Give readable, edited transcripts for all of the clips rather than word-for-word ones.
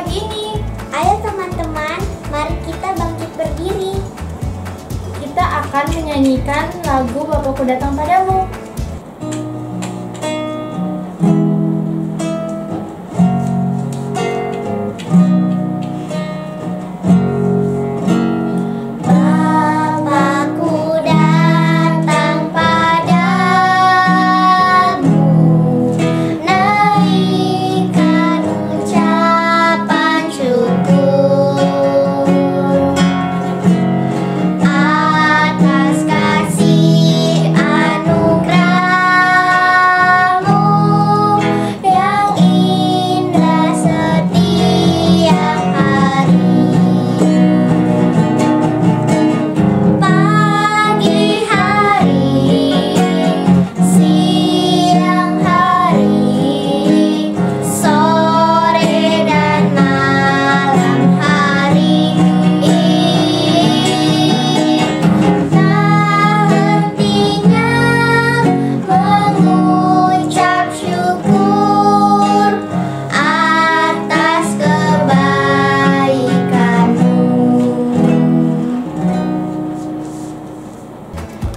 pagi ini. Ayo teman-teman, mari kita bangkit berdiri. Kita akan menyanyikan lagu Bapakku Datang Padamu.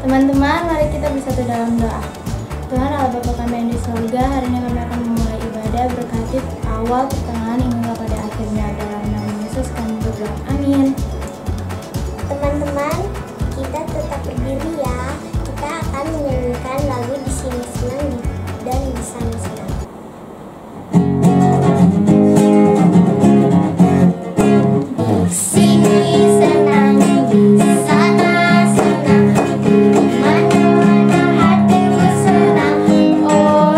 Teman-teman, mari kita bersatu dalam doa. Tuhan Allah Bapa kami yang di surga, hari ini kami akan memulai ibadah, berkati awal, pertengahan, hingga pada akhirnya. Dalam nama Yesus kami berdoa, amin. Teman-teman, kita tetap berdiri ya. Kita akan menyanyikan lagu Di Sini Senang dan Di Sana Senang. Di sini senang, di sana senang, mana-mana hatiku senang. Oh,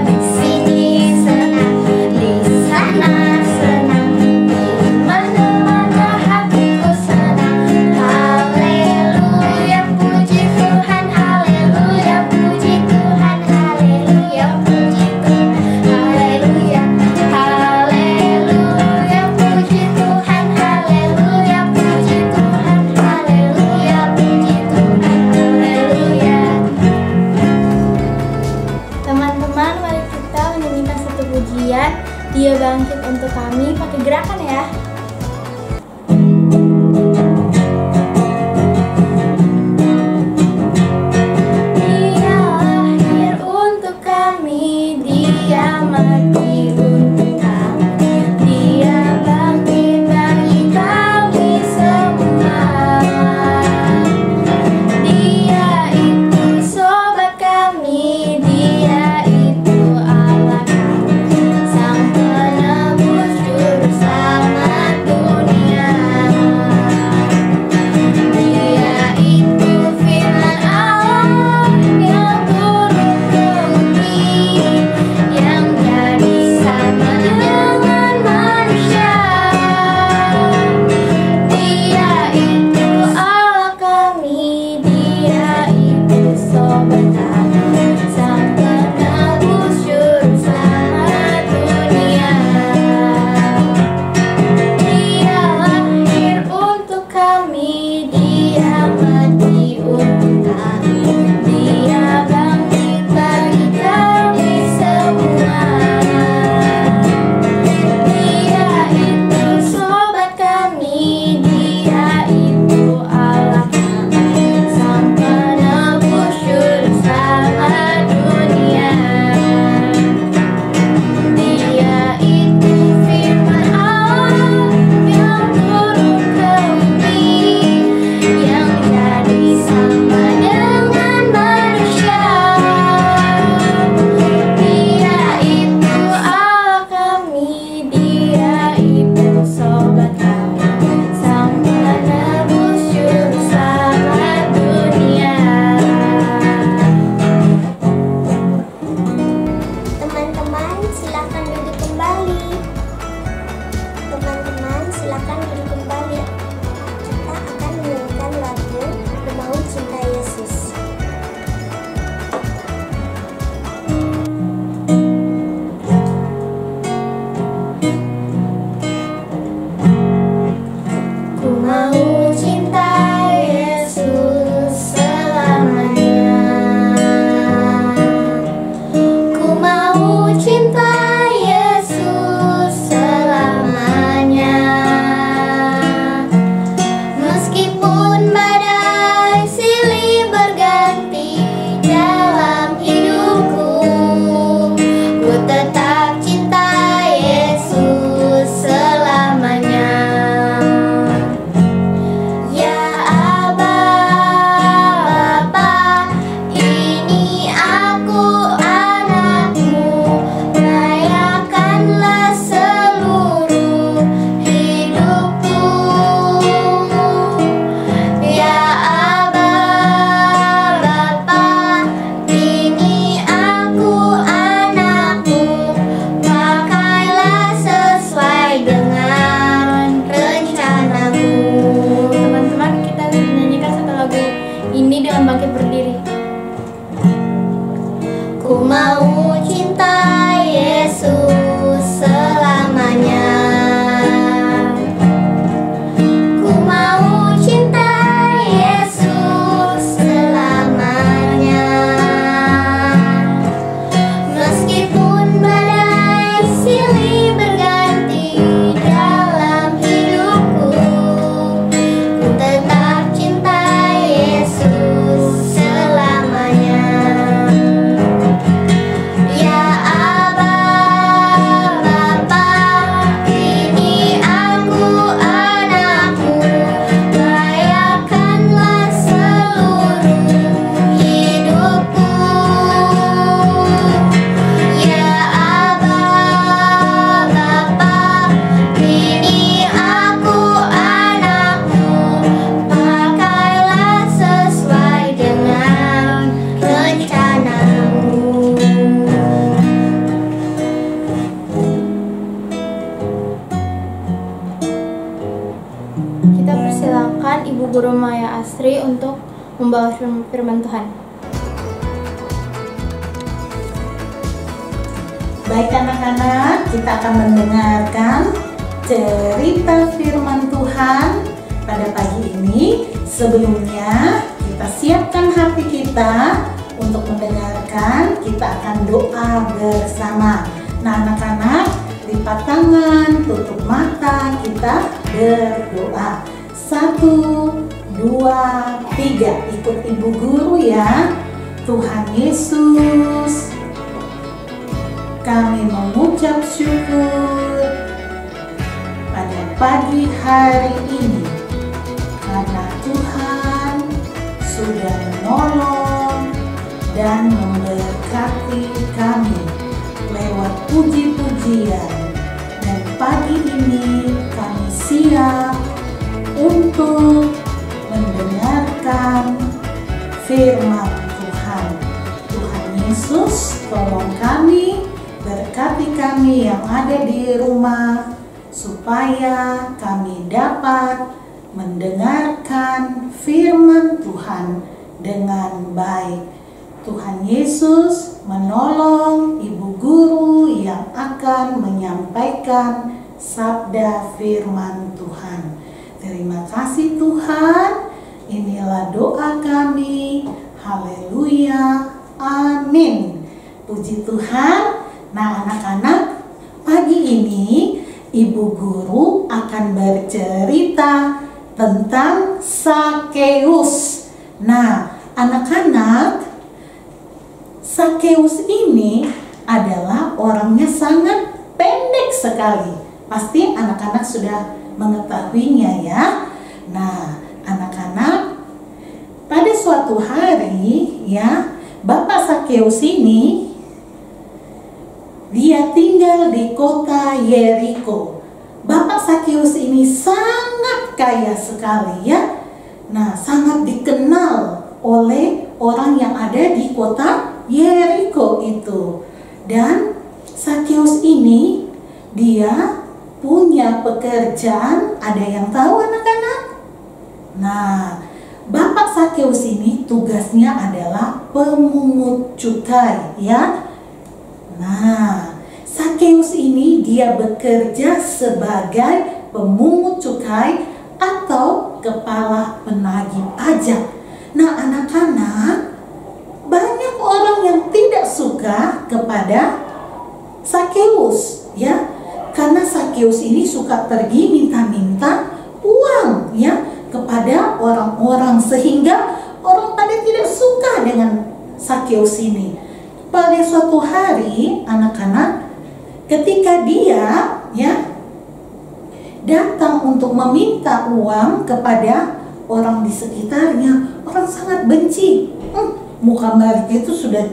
di sini senang, di sana senang, di mana-mana hatiku senang. Haleluya, puji Tuhan, haleluya, puji Tuhan, haleluya, puji Tuhan, haleluya, haleluya, puji Tuhan, haleluya, puji Tuhan, haleluya, puji Tuhan, haleluya. Teman-teman, mari kita menyanyikan satu pujian, Dia Bangkit Untuk Kami, pakai gerakan ya. Dia lahir untuk kami, Dia mati untuk kami, Dia bangkit bagi kami semua. Dia itu sobat kami, Dia itu Allah kami, Sang Penebus Juru Selamat dunia. Dia itu firman Allah yang turun ke bumi, yang jadi sama dengan manusia. Dia itu Allah kami, Dia itu sobat kami, Sang Penebus Juru Selamat dunia. Dia lahir untuk kami, Dia mati untuk kami, Dia bangkit bagi kami semua. Dia itu sobat kami, Dia itu Allah kami, Sang Penebus Juru Selamat dunia. Dia itu firman Allah yang turun ke bumi, yang jadi sama dengan manusia. Dia itu Allah kami, Dia itu sobat kami, Sang Penebus Juru Selamat dunia. Teman-teman, silakan duduk kembali. Teman-teman, silakan duduk kembali. Kita akan menyanyikan lagu Mau Cinta Yesus. Ku mau cinta Yesus selamanya. Ku mau cinta Yesus selamanya. Ibu Guru Maya Asri untuk membawa firman Tuhan. Baik anak-anak, kita akan mendengarkan cerita firman Tuhan pada pagi ini. Sebelumnya kita siapkan hati kita untuk mendengarkan. Kita akan doa bersama. Nah anak-anak, lipat tangan, tutup mata, kita berdoa. 1, 2, 3, ikut Ibu Guru ya. Tuhan Yesus, kami mengucap syukur pada pagi hari ini karena Tuhan sudah menolong dan memberkati kami lewat puji-pujian, dan pagi ini kami siap untuk mendengarkan firman Tuhan. Tuhan Yesus, tolong kami, berkati kami yang ada di rumah, supaya kami dapat mendengarkan firman Tuhan dengan baik. Tuhan Yesus menolong Ibu Guru yang akan menyampaikan sabda firman Tuhan. Terima kasih Tuhan, inilah doa kami. Haleluya, amin. Puji Tuhan. Nah anak-anak, pagi ini Ibu Guru akan bercerita tentang Sakeus. Nah anak-anak, Sakeus ini adalah orangnya sangat pendek sekali. Pasti anak-anak sudah mengetahuinya ya. Nah anak-anak, pada suatu hari ya, Bapak Sakeus ini dia tinggal di kota Yeriko. Bapak Sakeus ini sangat kaya sekali ya. Nah sangat dikenal oleh orang yang ada di kota Yeriko itu. Dan Sakeus ini dia punya pekerjaan. Ada yang tahu anak-anak? Nah Bapak Sakeus ini tugasnya adalah pemungut cukai ya. Nah Sakeus ini dia bekerja sebagai pemungut cukai atau kepala penagih pajak. Nah anak-anak, banyak orang yang tidak suka kepada Sakeus ya, karena Sakeus ini suka pergi minta-minta uang ya kepada orang-orang, sehingga orang pada tidak suka dengan Sakeus ini. Pada suatu hari anak-anak, ketika dia ya datang untuk meminta uang kepada orang di sekitarnya, orang sangat benci. Muka mereka itu sudah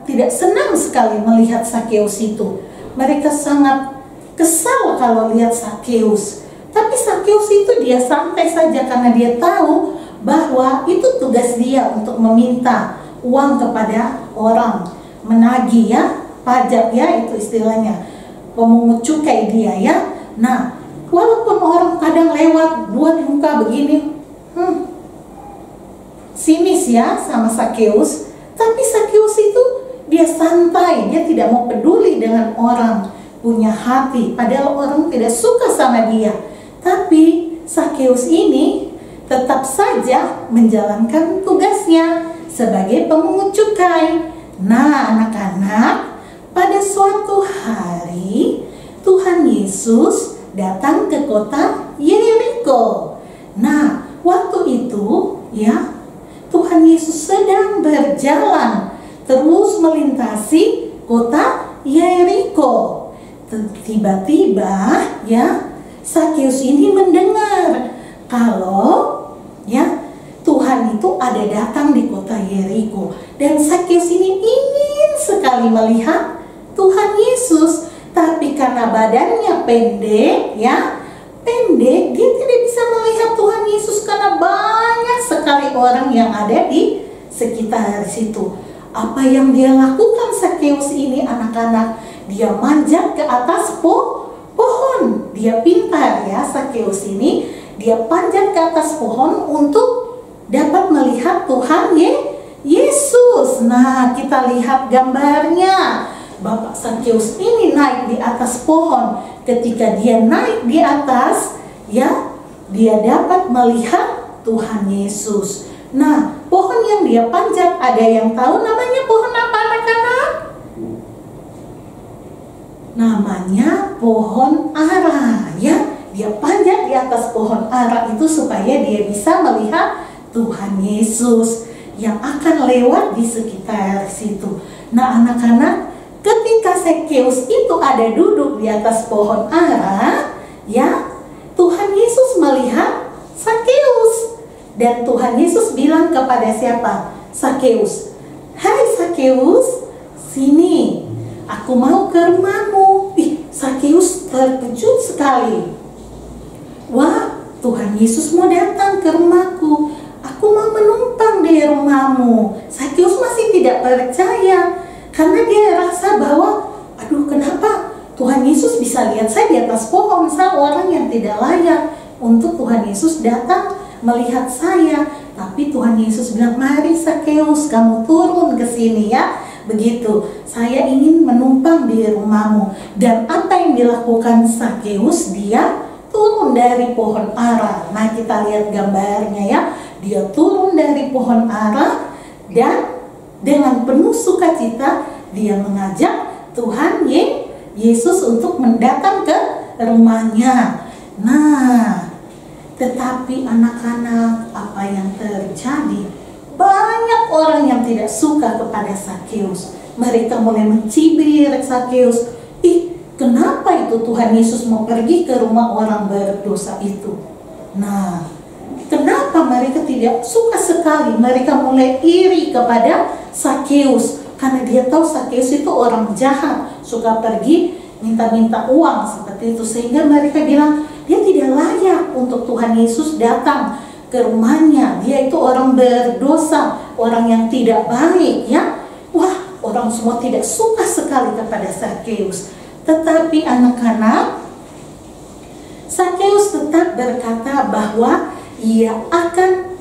tidak senang sekali melihat Sakeus itu. Mereka sangat kesal kalau lihat Sakeus. Tapi Sakeus itu dia santai saja karena dia tahu bahwa itu tugas dia untuk meminta uang kepada orang, menagih ya, pajak ya, itu istilahnya pemungut cukai dia ya. Nah walaupun orang kadang lewat buat muka begini sinis ya sama Sakeus, tapi Sakeus itu dia santai, dia tidak mau peduli dengan orang, punya hati, padahal orang tidak suka sama dia. Tapi Sakeus ini tetap saja menjalankan tugasnya sebagai pemungut cukai. Nah anak-anak, pada suatu hari Tuhan Yesus datang ke kota Yeriko. Nah waktu itu ya, Tuhan Yesus sedang berjalan terus melintasi kota Yeriko. Tiba-tiba ya, Sakeus ini mendengar kalau ya Tuhan itu ada datang di kota Yeriko, dan Sakeus ini ingin sekali melihat Tuhan Yesus, tapi karena badannya pendek ya, dia tidak bisa melihat Tuhan Yesus karena banyak sekali orang yang ada di sekitar situ. Apa yang dia lakukan Sakeus ini anak-anak? Dia manjat ke atas pohon. Dia pintar ya Sakeus ini. Dia panjat ke atas pohon untuk dapat melihat Tuhan Yesus. Nah, kita lihat gambarnya. Bapak Sakeus ini naik di atas pohon. Ketika dia naik di atas, ya, dia dapat melihat Tuhan Yesus. Nah, pohon yang dia panjat, ada yang tahu namanya pohon apa, anak-anak? Namanya pohon ara, ya. Dia panjat di atas pohon ara itu supaya dia bisa melihat Tuhan Yesus yang akan lewat di sekitar situ. Nah, anak-anak, ketika Sakeus itu ada duduk di atas pohon ara, ya, Tuhan Yesus melihat Sakeus. Dan Tuhan Yesus bilang kepada siapa? Sakeus. Hai Sakeus, sini, aku mau ke rumahmu. Sakeus terkejut sekali. Wah, Tuhan Yesus mau datang ke rumahku. Aku mau menumpang di rumahmu. Sakeus masih tidak percaya karena dia rasa bahwa, aduh, kenapa Tuhan Yesus bisa lihat saya di atas pohon? Saya orang yang tidak layak untuk Tuhan Yesus datang melihat saya. Tapi Tuhan Yesus bilang, mari Sakeus, kamu turun ke sini ya. Begitu, saya ingin menumpang di rumahmu. Dan apa yang dilakukan Sakeus? Dia turun dari pohon ara. Nah, kita lihat gambarnya ya. Dia turun dari pohon ara dan dengan penuh sukacita dia mengajak Tuhan Yesus untuk mendatang ke rumahnya. Nah, tetapi anak-anak, apa yang terjadi? Banyak orang yang tidak suka kepada Sakeus. Mereka mulai mencibir Sakeus. Kenapa itu Tuhan Yesus mau pergi ke rumah orang berdosa itu? Nah, kenapa mereka tidak suka sekali? Mereka mulai iri kepada Sakeus karena dia tahu Sakeus itu orang jahat, suka pergi minta-minta uang seperti itu. Sehingga mereka bilang, dia tidak layak untuk Tuhan Yesus datang ke rumahnya. Dia itu orang berdosa, orang yang tidak baik ya. Wah, orang semua tidak suka sekali kepada Sakeus. Tetapi anak-anak, Sakeus tetap berkata bahwa ia akan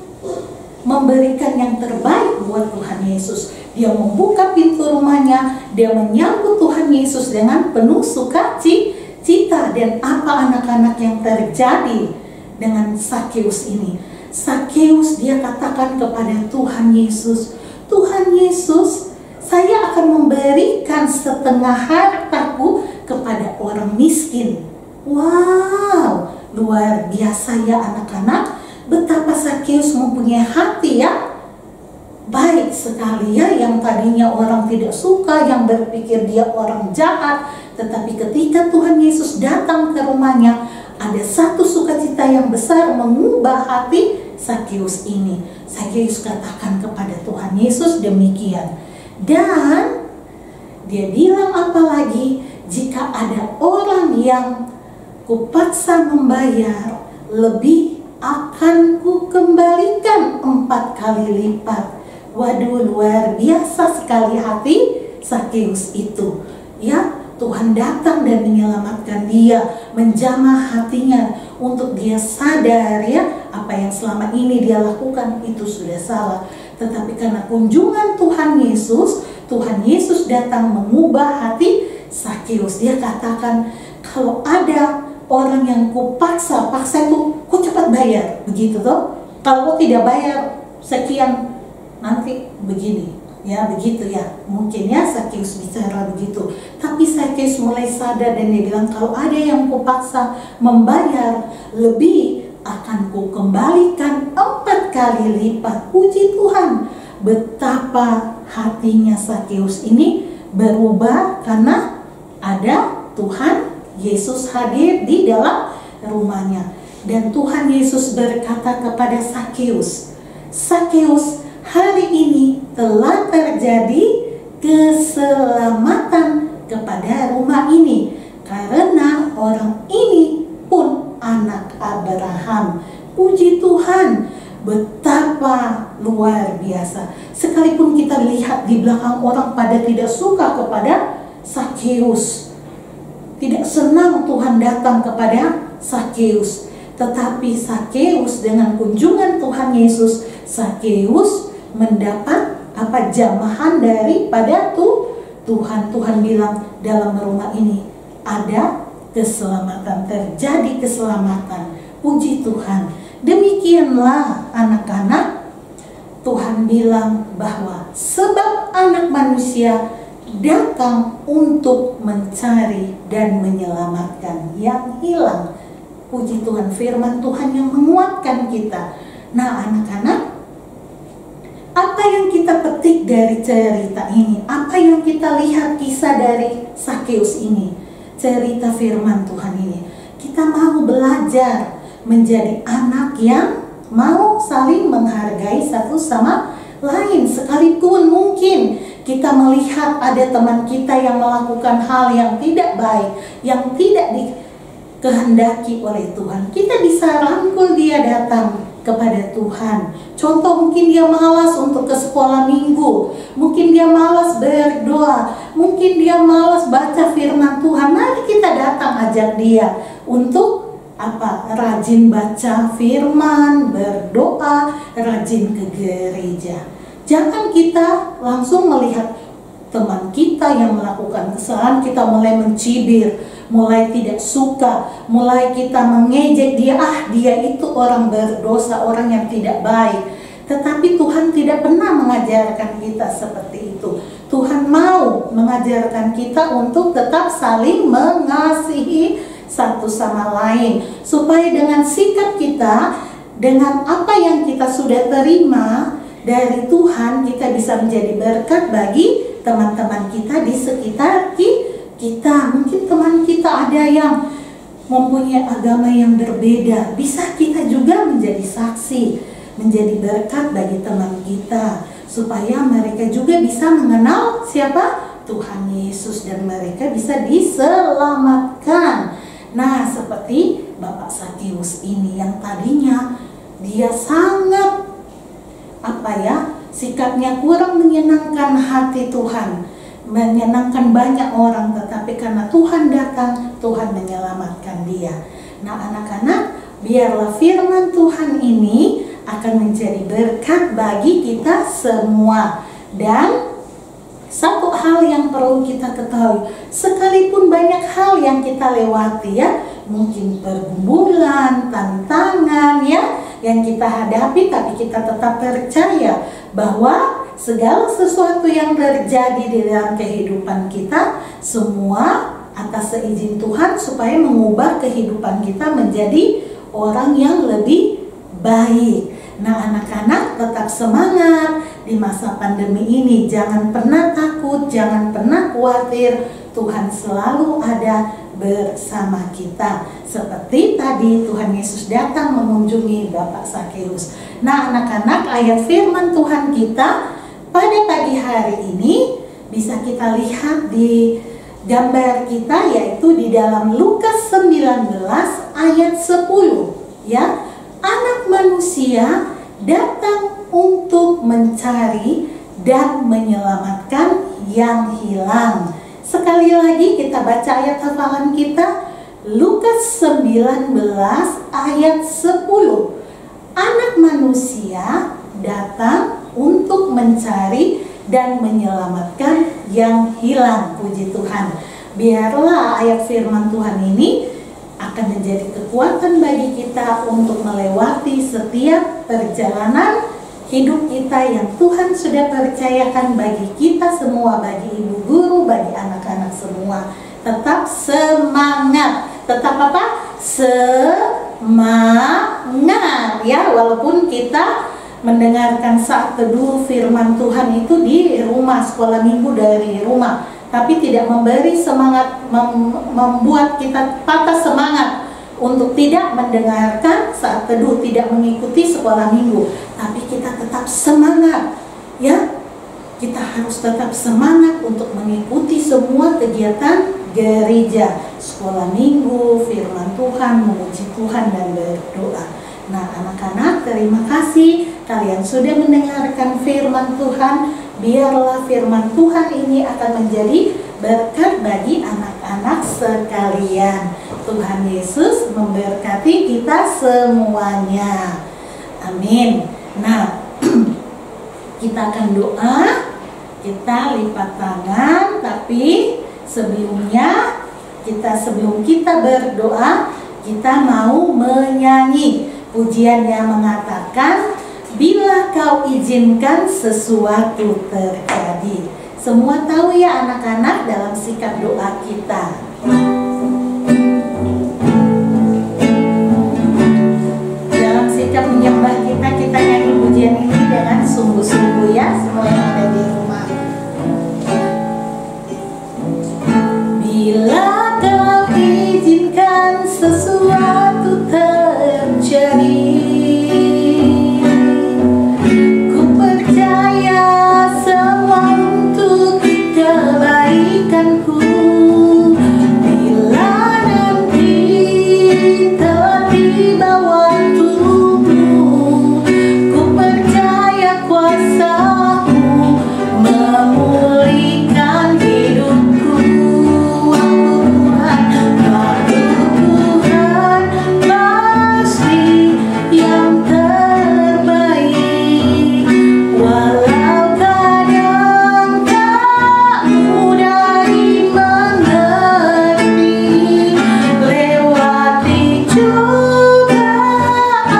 memberikan yang terbaik buat Tuhan Yesus. Dia membuka pintu rumahnya, dia menyambut Tuhan Yesus dengan penuh sukacita. Dan apa anak-anak yang terjadi dengan Sakeus ini? Sakeus dia katakan kepada Tuhan Yesus, Tuhan Yesus, saya akan memberikan setengah hartaku kepada orang miskin. Wow, luar biasa ya anak-anak. Betapa Sakeus mempunyai hati ya, baik sekali ya. Yang tadinya orang tidak suka, yang berpikir dia orang jahat, tetapi ketika Tuhan Yesus datang ke rumahnya, ada satu sukacita yang besar mengubah hati Sakeus ini. Sakeus katakan kepada Tuhan Yesus demikian. Dan dia bilang apa lagi? Jika ada orang yang kupaksa membayar lebih, akan kukembalikan 4 kali lipat. Waduh, luar biasa sekali hati Sakeus itu. Ya, Tuhan datang dan menyelamatkan dia, menjamah hatinya untuk dia sadar ya, apa yang selama ini dia lakukan itu sudah salah. Tetapi karena kunjungan Tuhan Yesus datang mengubah hati Sakeus. Dia katakan, kalau ada orang yang paksa itu, kau cepat bayar, begitu toh. Kalau kau tidak bayar sekian, nanti begini, ya begitu ya. Mungkin ya Sakeus bicara begitu. Tapi Sakeus mulai sadar dan dia bilang, kalau ada yang paksa membayar lebih, akan ku kembalikan 4 kali lipat. Puji Tuhan, betapa hatinya Sakeus ini berubah karena ada Tuhan Yesus hadir di dalam rumahnya. Dan Tuhan Yesus berkata kepada Sakeus, Sakeus, hari ini telah terjadi keselamatan kepada rumah ini, karena orang ini pun anak Abraham. Puji Tuhan, betapa luar biasa. Sekalipun kita lihat di belakang orang pada tidak suka kepada Sakeus, tidak senang Tuhan datang kepada Sakeus, Tetapi Sakeus dengan kunjungan Tuhan Yesus, Sakeus mendapat jamahan daripada Tuhan. Tuhan bilang dalam rumah ini ada keselamatan, terjadi keselamatan. Puji Tuhan. Demikianlah anak-anak, Tuhan bilang bahwa sebab anak manusia datang untuk mencari dan menyelamatkan yang hilang. Puji Tuhan, firman Tuhan yang menguatkan kita. Nah anak-anak, apa yang kita petik dari cerita ini? Apa yang kita lihat kisah dari Sakeus ini? Cerita firman Tuhan ini. Kita mau belajar menjadi anak yang mau saling menghargai satu sama lain. Sekalipun mungkin kita melihat ada teman kita yang melakukan hal yang tidak baik, yang tidak dikehendaki oleh Tuhan, kita bisa rangkul dia datang kepada Tuhan. Contoh, mungkin dia malas untuk ke sekolah minggu, mungkin dia malas berdoa, mungkin dia malas baca firman Tuhan. Mari kita datang ajak dia untuk rajin baca firman, berdoa, rajin ke gereja. Jangan kita langsung melihat teman kita yang melakukan kesalahan, kita mulai mencibir, mulai tidak suka, mulai kita mengejek dia, dia itu orang berdosa, orang yang tidak baik. Tetapi Tuhan tidak pernah mengajarkan kita seperti itu. Tuhan mau mengajarkan kita untuk tetap saling mengasihi satu sama lain, supaya dengan sikap kita, dengan apa yang kita sudah terima dari Tuhan, kita bisa menjadi berkat bagi teman-teman kita di sekitar kita. Mungkin teman kita ada yang mempunyai agama yang berbeda, bisa kita juga menjadi saksi, menjadi berkat bagi teman kita, supaya mereka juga bisa mengenal siapa Tuhan Yesus dan mereka bisa diselamatkan. Nah, seperti Bapak Sakeus ini yang tadinya dia sangat sikapnya kurang menyenangkan hati Tuhan, menyenangkan banyak orang, tetapi karena Tuhan datang, Tuhan menyelamatkan dia. Nah anak-anak, biarlah firman Tuhan ini akan menjadi berkat bagi kita semua. Dan satu hal yang perlu kita ketahui, sekalipun banyak hal yang kita lewati ya, mungkin pergumulan, tantangan ya, yang kita hadapi, tapi kita tetap percaya bahwa segala sesuatu yang terjadi di dalam kehidupan kita semua atas seizin Tuhan, supaya mengubah kehidupan kita menjadi orang yang lebih baik. Nah anak-anak, tetap semangat di masa pandemi ini. Jangan pernah takut, jangan pernah khawatir. Tuhan selalu ada bersama kita. Seperti tadi Tuhan Yesus datang mengunjungi Bapak Sakeus. Nah anak-anak, ayat firman Tuhan kita pada pagi hari ini bisa kita lihat di gambar kita, yaitu di dalam Lukas 19 ayat 10 ya. Anak manusia datang untuk mencari dan menyelamatkan yang hilang. Sekali lagi kita baca ayat hafalan kita, Lukas 19 ayat 10. Anak manusia datang untuk mencari dan menyelamatkan yang hilang. Puji Tuhan. Biarlah ayat firman Tuhan ini akan menjadi kekuatan bagi kita untuk melewati setiap perjalanan hidup kita yang Tuhan sudah percayakan bagi kita semua, bagi ibu guru, bagi anak-anak semua. Tetap semangat. Tetap semangat ya, walaupun kita mendengarkan saat teduh firman Tuhan itu di rumah, sekolah minggu dari rumah, tapi tidak memberi semangat, membuat kita patah semangat untuk tidak mendengarkan saat teduh, tidak mengikuti sekolah minggu. Tapi kita tetap semangat ya, kita harus tetap semangat untuk mengikuti semua kegiatan gereja, sekolah minggu, firman Tuhan, memuji Tuhan dan berdoa. Nah anak-anak, terima kasih kalian sudah mendengarkan firman Tuhan. Biarlah firman Tuhan ini akan menjadi berkat bagi anak-anak sekalian. Tuhan Yesus memberkati kita semuanya. Amin. Nah, kita akan doa, kita lipat tangan, tapi sebelum kita berdoa, kita mau menyanyi pujian yang mengatakan, bila kau izinkan sesuatu terjadi. Semua tahu ya anak-anak dalam sikap doa kita. Dalam sikap menyembah kita nyanyi pujian ini dengan sungguh-sungguh ya, semua yang ada di rumah. Bila kau izinkan sesuatu terjadi, ku percaya semua untuk kebaikanku. Bila nanti telah tiba waktumu, ku percaya kuasa-Mu memulihkan hidupku. Waktu Tuhan pasti yang terbaik. Walau kadang tak mudah dimengerti, lewati cobaan,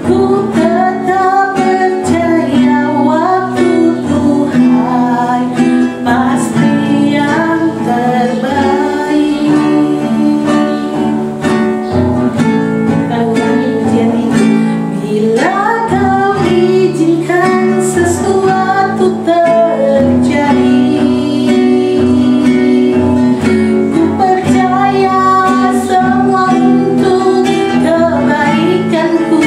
ku tetap percaya waktu Tuhan pasti yang terbaik. Kita ulangi pujian ini. Bila kau izinkan sesuatu terjadi, ku percaya semua untuk kebaikanku.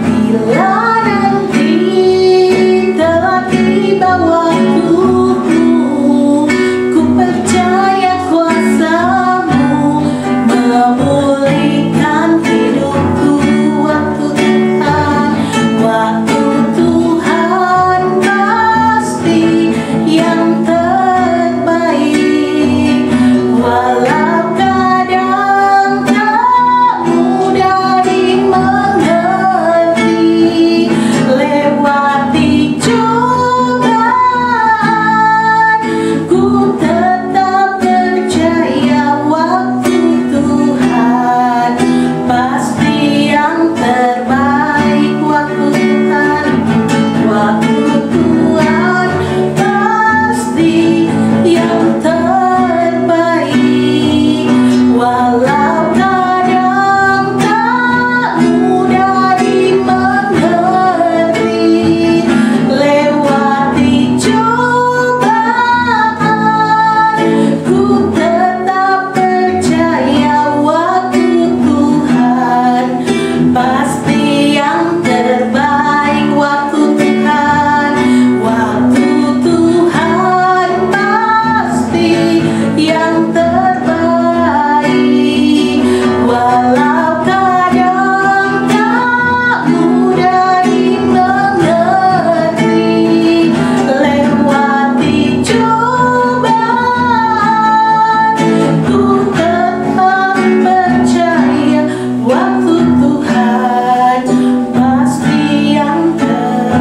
Bila nanti telah tiba waktumu, ku percaya kuasa-Mu memulihkan hidupku. Waktu Tuhan pasti yang terbaik. Walau kadang tak mudah dimengerti, lewati cobaan, ku tetap percaya waktu Tuhan pasti yang terbaik. Waktu Tuhan pasti yang terbaik. Walau kadang tak mudah dimengerti, lewati cobaan, ku tetap percaya waktu Tuhan pasti yang terbaik. Waktu Tuhan pasti yang terbaik. Walau kadang tak mudah dimengerti, lewati cobaan, ku tetap percaya waktu Tuhan pasti yang terbaik.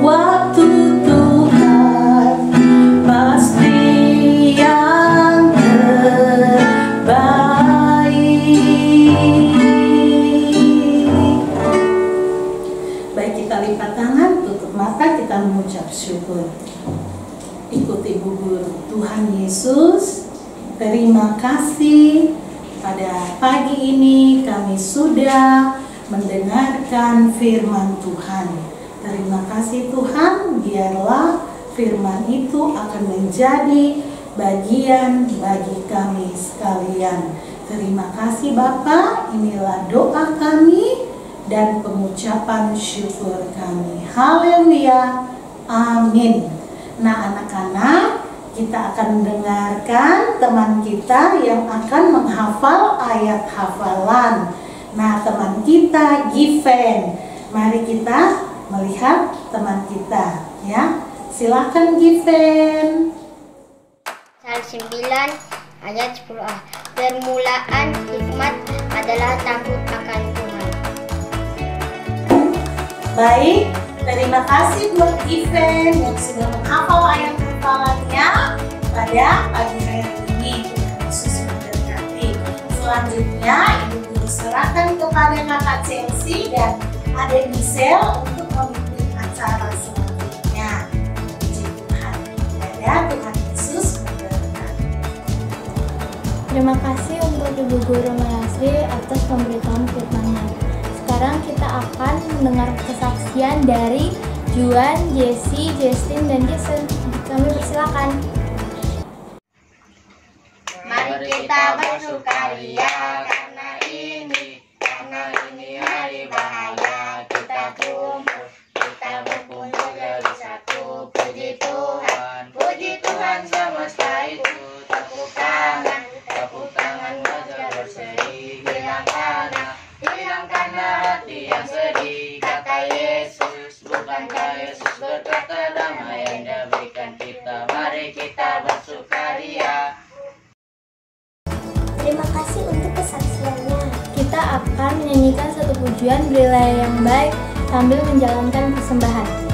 Waktu Tuhan pasti yang terbaik. Baik, kita lipat tangan, tutup mata, kita mengucap syukur. Ikuti Ibu Guru. Tuhan Yesus, terima kasih pada pagi ini kami sudah mendengarkan firman Tuhan. Terima kasih Tuhan, biarlah firman itu akan menjadi bagian bagi kami sekalian. Terima kasih Bapa, inilah doa kami dan pengucapan syukur kami. Haleluya, amin. Nah anak-anak, kita akan mendengarkan teman kita yang akan menghafal ayat hafalan. Nah teman kita Given, mari kita melihat teman kita ya. Silakan Given. Pasal 9 ayat 10a. Permulaan hikmat adalah takut akan Tuhan. Baik, terima kasih buat Given yang sudah menghafal ayat hafalannya pada pagi hari ini. Yesus memberkati. Selanjutnya, Ibu Guru serahkan kepada Kakak Chelsea dan Adik Michelle untuk memimpin acara selanjutnya. Puji Tuhan. Ya, Tuhan Yesus memberkati. Terima kasih untuk Ibu Guru Melasri atas pemberitaan firman-Nya. Sekarang kita akan mendengar kesaksian dari Juan, Jessie, Justin, dan Jason. Kami persilakan. Mari kita bersukaria karena ini hari bahagia. Kita berkumpul jadi satu. Puji Tuhan semesta itu. Tepuk tangan wajah berseri. Hilangkanlah hati yang sedih. Kata Yesus, bukankah Yesus berkata damai yang Dia berikan kita. Mari kita bersukaria. Terima kasih untuk kesaksiannya. Kita akan menyanyikan satu pujian Berilah yang baik sambil menjalankan persembahan.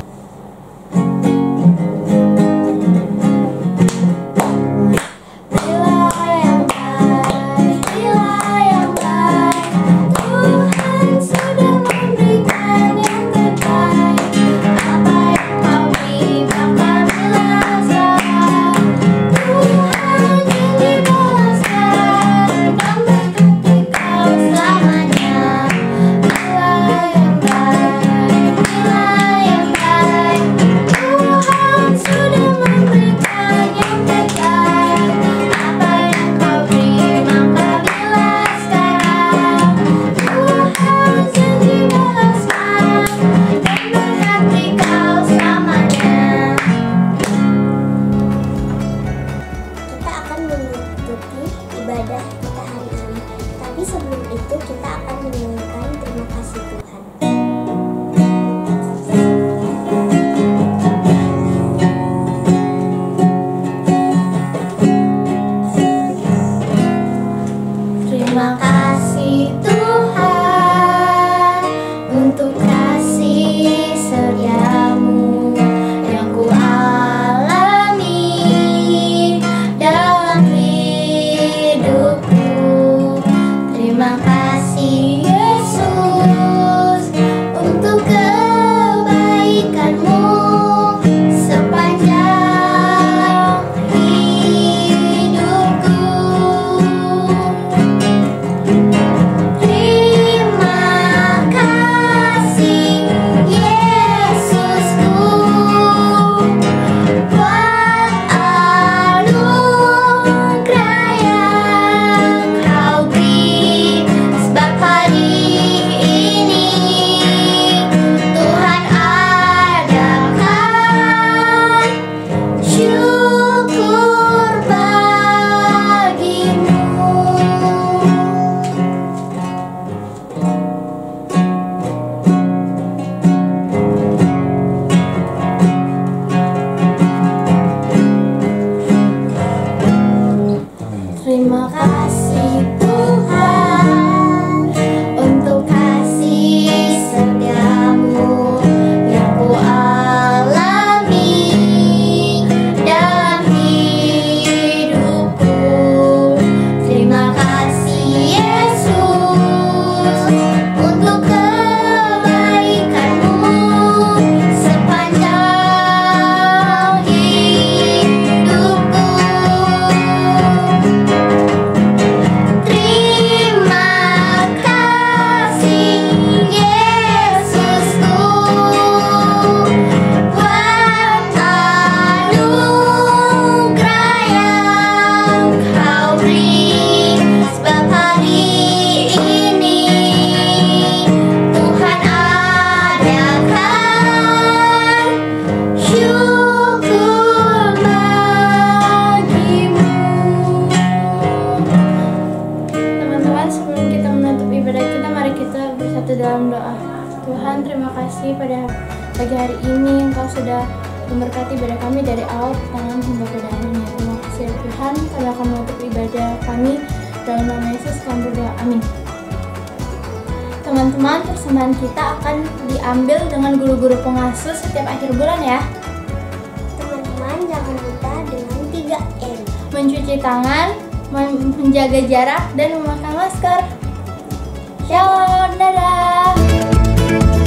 Ibadah kita hari ini, tapi sebelum itu kita akan menyanyikan terima kasih Tuhan. Terima kasih Tuhan untuk kasih setiamu yang ku alami dalam hidupku. Terima kasih Yesus untuk kebaikanmu sepanjang hidupku. Terima kasih Yesusku buat anugerah yang Kau beri, sebab hari ini Tuhan adakan syukur bagimu. Terima kasih Tuhan untuk kasih setiamu yang ku alami dalam hidupku. Terima kasih Yesus untuk kebaikanmu sepanjang hidupku. Terima kasih Yesusku buat anugerah yang Kau beri, sebab hari ini Tuhan adakan syukur bagimu. Teman-teman, sebelum kita menutup ibadah kita, mari kita bersatu dalam doa. Tuhan, terima kasih pada pagi hari ini Engkau sudah memberkati ibadah kami dari awal pertengahan hingga pada akhirnya. Terima kasih ya Tuhan, kami akan menutup ibadah kami dalam nama Yesus kami berdoa, amin. Teman-teman, persembahan kita akan diambil dengan guru-guru pengasuh setiap akhir bulan ya. Teman-teman jangan lupa dengan 3M. Mencuci tangan, menjaga jarak, dan memakai masker. Shalom, dadah.